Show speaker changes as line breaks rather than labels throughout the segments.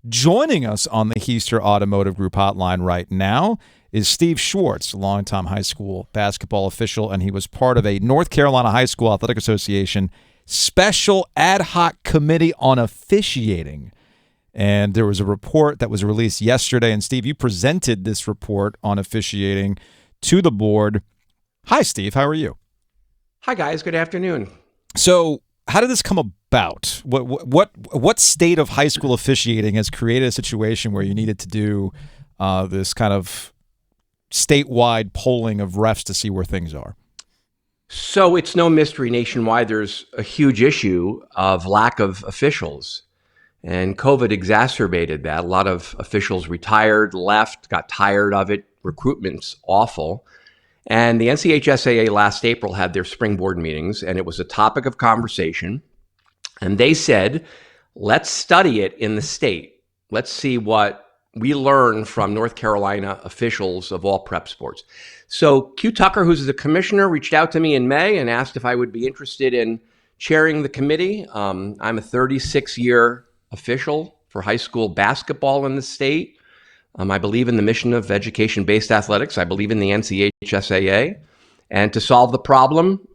Joining us on the Heister Automotive Group hotline right now is Steve Schwartz, a longtime high school basketball official, and he was part of a North Carolina High School Athletic Association special ad hoc committee on officiating. And there was a report that was released yesterday, and Steve, you presented this report on officiating to the board. Hi, Steve. How are you?
Hi, guys. Good afternoon.
So how did this come about? What state of high school officiating has created a situation where you needed to do this kind of statewide polling of refs to see where things are?
So it's no mystery nationwide. There's a huge issue of lack of officials, and COVID exacerbated that. A lot of officials retired, left, got tired of it. Recruitment's awful. And the NCHSAA last April had their spring board meetings, and it was a topic of conversation. And they said, let's study it in the state. Let's see what we learn from North Carolina officials of all prep sports. So Q Tucker, who's the commissioner, reached out to me in May and asked if I would be interested in chairing the committee. I'm a 36-year official for high school basketball in the state. I believe in the mission of education-based athletics. I believe in the NCHSAA. And to solve the problem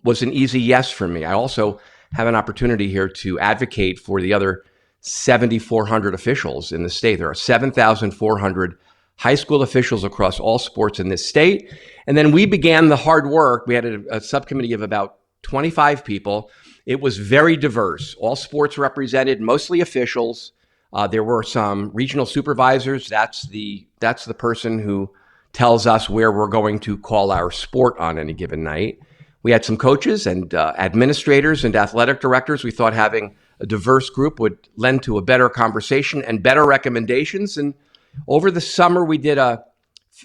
was an easy yes for me. I also have an opportunity here to advocate for the other 7,400 officials in the state. There are 7,400 high school officials across all sports in this state. And then we began the hard work. We had a subcommittee of about 25 people. It was very diverse, all sports represented, mostly officials. There were some regional supervisors. That's the person who tells us where we're going to call our sport on any given night. We had some coaches and administrators and athletic directors. We thought having a diverse group would lend to a better conversation and better recommendations. And over the summer, we did a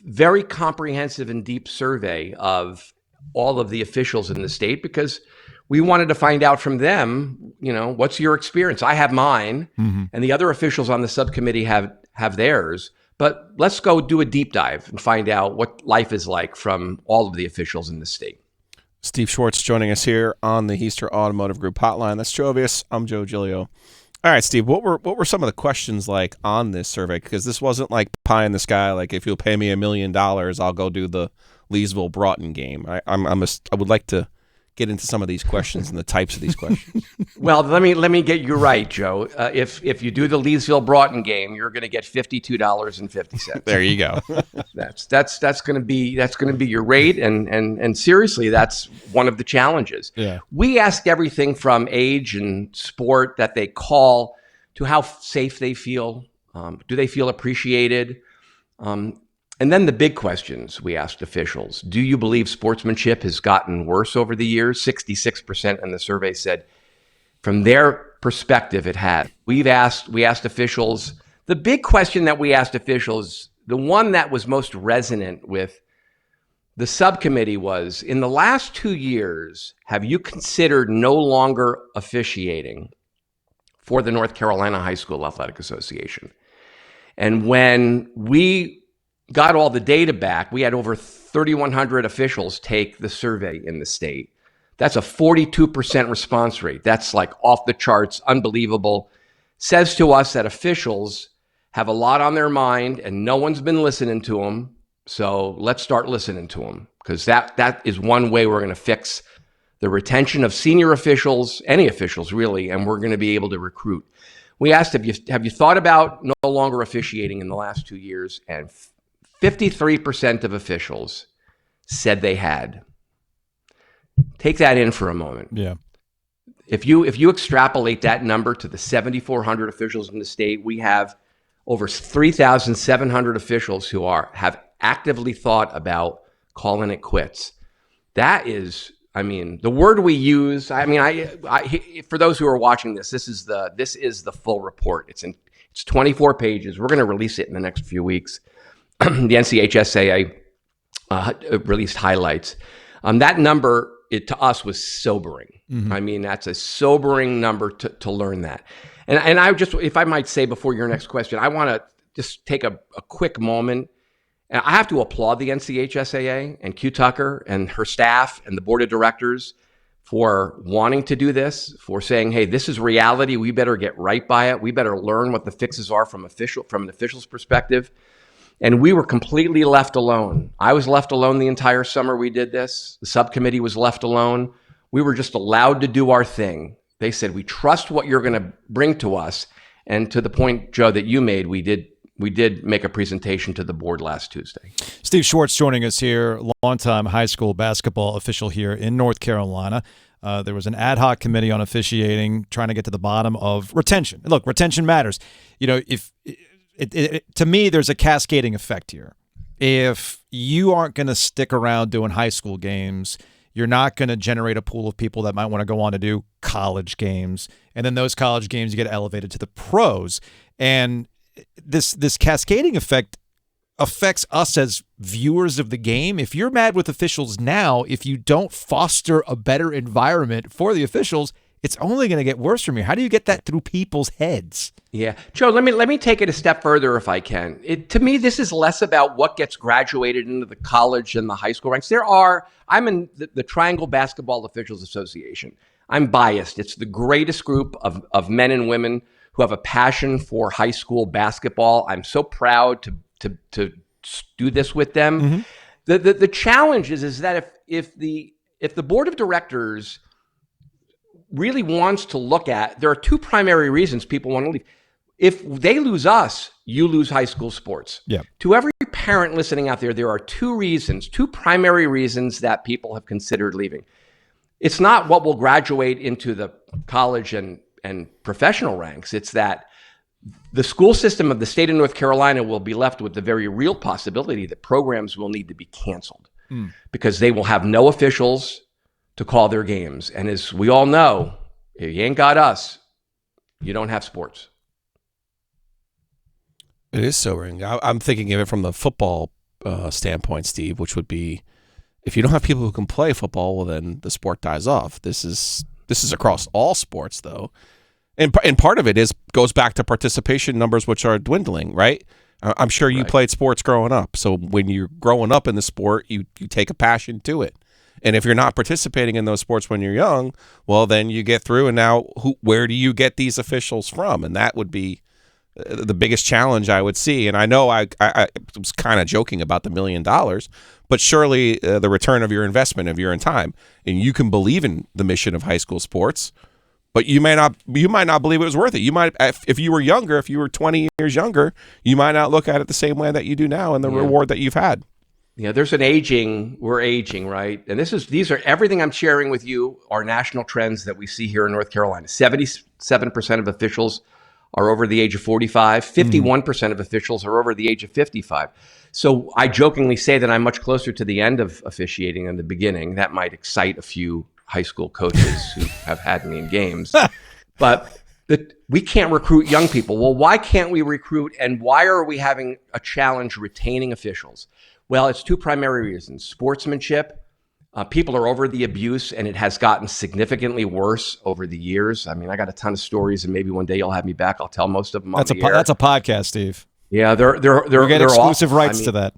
very comprehensive and deep survey of all of the officials in the state because we wanted to find out from them, what's your experience? I have mine, and the other officials on the subcommittee have theirs. But let's go do a deep dive and find out what life is like from all of the officials in the state.
Steve Schwartz joining us here on the Heister Automotive Group hotline. That's Jovius. I'm Joe Giglio. All right, Steve, what were some of the questions like on this survey? Because this wasn't like pie in the sky, like if you'll pay me $1 million, I'll go do the Leesville-Broughton game. I would like to get into some of these questions and the types of these questions.
Well, let me get you right, Joe. If you do the Leesville-Broughton game, you're going to get $52.50.
There you go.
That's going to be your rate, and seriously, that's one of the challenges.
Yeah.
We ask everything from age and sport that they call to how safe they feel. Do they feel appreciated? And then the big questions we asked officials. Do you believe sportsmanship has gotten worse over the years? 66% in the survey said from their perspective it had. We asked officials, the big question that we asked officials, the one that was most resonant with the subcommittee was, in the last 2 years, have you considered no longer officiating for the North Carolina High School Athletic Association? And when we got all the data back, we had over 3,100 officials take the survey in the state. That's a 42% response rate. That's like off the charts, unbelievable. Says to us that officials have a lot on their mind and no one's been listening to them. So let's start listening to them, because that is one way we're going to fix the retention of senior officials, any officials really, and we're going to be able to recruit. We asked, have you thought about no longer officiating in the last 2 years? And 53% of officials said they had. Take that in for a moment.
Yeah.
If you extrapolate that number to the 7,400 officials in the state, we have over 3,700 officials who have actively thought about calling it quits. That is, the word we use. For those who are watching this is the full report. It's 24 pages. We're going to release it in the next few weeks. The NCHSAA released highlights. That number, to us, was sobering. Mm-hmm. That's a sobering number to learn that. And I just, if I might say before your next question, I want to just take a quick moment. And I have to applaud the NCHSAA and Q Tucker and her staff and the board of directors for wanting to do this, for saying, hey, this is reality. We better get right by it. We better learn what the fixes are from an official's perspective. And we were completely left alone. I was left alone the entire summer we did this. The subcommittee was left alone. We were just allowed to do our thing. They said, we trust what you're going to bring to us. And to the point, Joe, that you made, we did make a presentation to the board last Tuesday.
Steve Schwartz joining us here, longtime high school basketball official here in North Carolina. There was an ad hoc committee on officiating trying to get to the bottom of retention. Look, retention matters. You know, to me, there's a cascading effect here. If you aren't going to stick around doing high school games, you're not going to generate a pool of people that might want to go on to do college games. And then those college games, you get elevated to the pros. And this cascading effect affects us as viewers of the game. If you're mad with officials now, if you don't foster a better environment for the officials, it's only going to get worse from here. How do you get that through people's heads?
Yeah. Joe, let me take it a step further if I can. To me, this is less about what gets graduated into the college and the high school ranks. I'm in the Triangle Basketball Officials Association. I'm biased. It's the greatest group of men and women who have a passion for high school basketball. I'm so proud to do this with them. Mm-hmm. The challenge is that if the board of directors really wants to look at, there are two primary reasons people want to leave. If they lose us, you lose high school sports.
Yeah.
To every parent listening out there are two primary reasons that people have considered leaving. It's not what will graduate into the college and professional ranks. It's that the school system of the state of North Carolina will be left with the very real possibility that programs will need to be canceled because they will have no officials to call their games. And as we all know, if you ain't got us, you don't have sports.
It is sobering. I'm thinking of it from the football standpoint, Steve, which would be, if you don't have people who can play football, well, then the sport dies off. This is across all sports, though. And part of it goes back to participation numbers, which are dwindling, right? I'm sure you played sports growing up. So when you're growing up in the sport, you take a passion to it. And if you're not participating in those sports when you're young, well, then you get through. And now where do you get these officials from? And that would be the biggest challenge I would see. And I know I was kind of joking about the $1 million, but surely the return of your investment of your time, and you can believe in the mission of high school sports, but you might not believe it was worth it. You might, if you were younger, if you were 20 years younger, you might not look at it the same way that you do now and the reward that you've had.
Yeah, we're aging, right? And these are everything I'm sharing with you are national trends that we see here in North Carolina. 77% of officials are over the age of 45. 51% of officials are over the age of 55. So I jokingly say that I'm much closer to the end of officiating than the beginning. That might excite a few high school coaches who have had me in games. But we can't recruit young people. Well, why can't we recruit, and why are we having a challenge retaining officials? Well, it's two primary reasons. Sportsmanship. People are over the abuse, and it has gotten significantly worse over the years. I mean, I got a ton of stories, and maybe one day you'll have me back. I'll tell most of them on the air.
That's a podcast, Steve.
Yeah, they're
get exclusive
awful.
rights to that.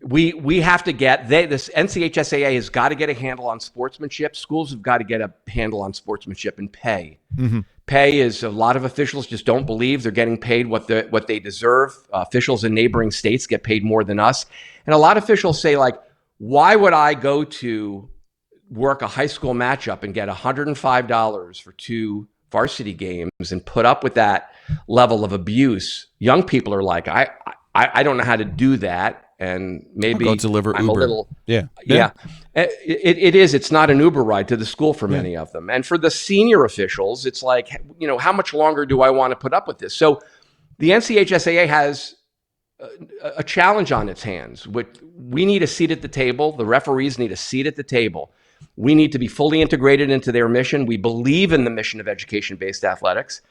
We have to this NCHSAA has got to get a handle on sportsmanship. Schools have got to get a handle on sportsmanship and pay. Mm-hmm. Pay is, a lot of officials just don't believe they're getting paid what they deserve. Officials in neighboring states get paid more than us. And a lot of officials say, like, why would I go to work a high school matchup and get $105 for 2 varsity games and put up with that level of abuse? Young people are like, I don't know how to do that. And maybe
I'll go deliver
I'm
Uber.
a little,
yeah.
It is. It's not an Uber ride to the school for many of them. And for the senior officials, it's like, how much longer do I want to put up with this? So the NCHSAA has a challenge on its hands. We need a seat at the table. The referees need a seat at the table. We need to be fully integrated into their mission. We believe in the mission of education-based athletics.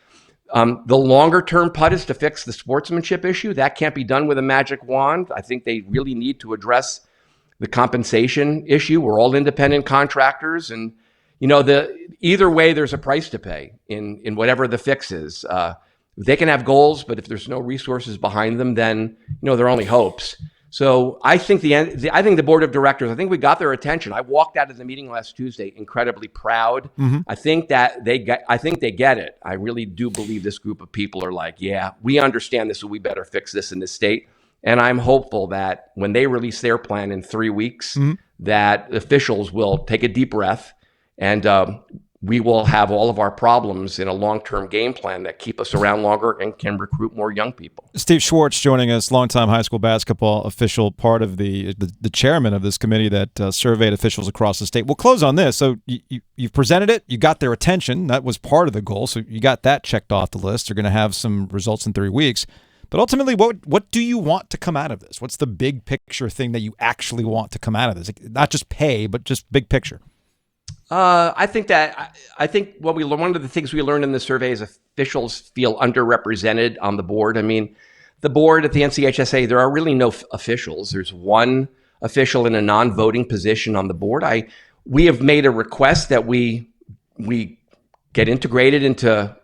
The longer-term putt is to fix the sportsmanship issue. That can't be done with a magic wand. I think they really need to address the compensation issue. We're all independent contractors, and either way, there's a price to pay in whatever the fix is. They can have goals, but if there's no resources behind them, then they're only hopes. So I think the board of directors, I think we got their attention. I walked out of the meeting last Tuesday incredibly proud. I think that they get it. I really do believe this group of people are like, yeah, we understand this, so we better fix this in this state. And I'm hopeful that when they release their plan in 3 weeks, that officials will take a deep breath and we will have all of our problems in a long-term game plan that keep us around longer and can recruit more young people.
Steve Schwartz joining us, longtime high school basketball official, part of the chairman of this committee that surveyed officials across the state. We'll close on this. So you've presented it. You got their attention. That was part of the goal. So you got that checked off the list. You're going to have some results in 3 weeks. But ultimately, what do you want to come out of this? What's the big picture thing that you actually want to come out of this? Not just pay, but just big picture.
I think one of the things we learned in the survey is officials feel underrepresented on the board. I mean, the board at the NCHSAA, there are really no officials. There's one official in a non-voting position on the board. We have made a request that we get integrated into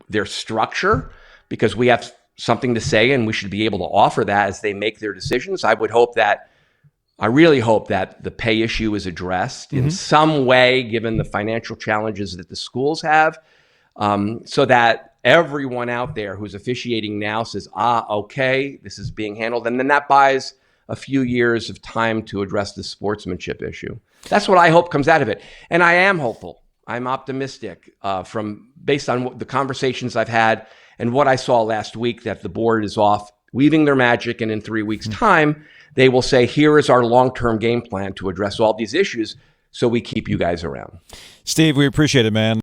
their structure because we have something to say and we should be able to offer that as they make their decisions. I really hope that the pay issue is addressed in some way, given the financial challenges that the schools have, so that everyone out there who's officiating now says, okay, this is being handled. And then that buys a few years of time to address the sportsmanship issue. That's what I hope comes out of it. And I am hopeful. I'm optimistic based on the conversations I've had and what I saw last week, that the board is off weaving their magic, and in 3 weeks' time, they will say, here is our long-term game plan to address all these issues so we keep you guys around.
Steve, we appreciate it, man.